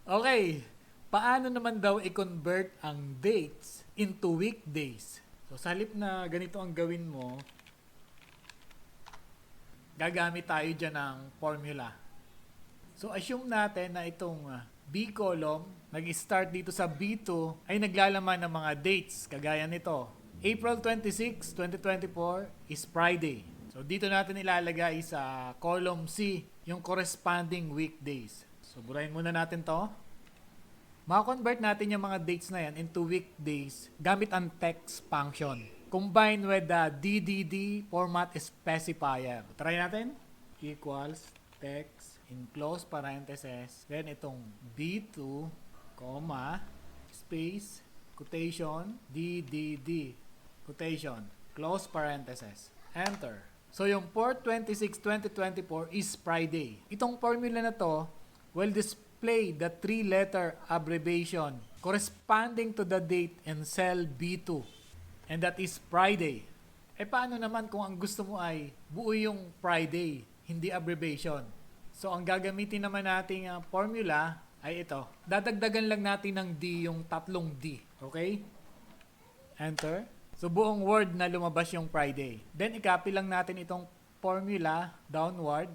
Okay, paano naman daw i-convert ang dates into weekdays? So, sa halip na ganito ang gawin mo, gagamit tayo dyan ng formula. So, assume natin na itong B column, nag-start dito sa B2, ay naglalaman ng mga dates, kagaya nito. April 26, 2024 is Friday. So, dito natin ilalagay sa column C yung corresponding weekdays. So, burahin muna natin to. Maka-convert natin yung mga dates na yan into weekdays gamit ang text function. Combined with the DDD format specifier. Try natin. Equals text in close parentheses. Then itong B2, comma, space, quotation, DDD, quotation, close parentheses. Enter. So yung 4/26/2024 is Friday. Itong formula na to will display the 3-letter abbreviation corresponding to the date in cell B2. And that is Friday. Paano naman kung ang gusto mo ay buo yung Friday, hindi abbreviation? So ang gagamitin naman nating formula ay ito. Dadagdagan lang natin ng D yung tatlong D. Okay? Enter. So buong word na lumabas yung Friday. Then i-copy lang natin itong formula downward.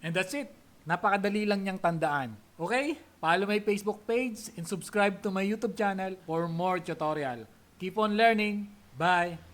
And that's it. Napakadali lang niyang tandaan. Okay? Follow my Facebook page and subscribe to my YouTube channel for more tutorial. Keep on learning. Bye!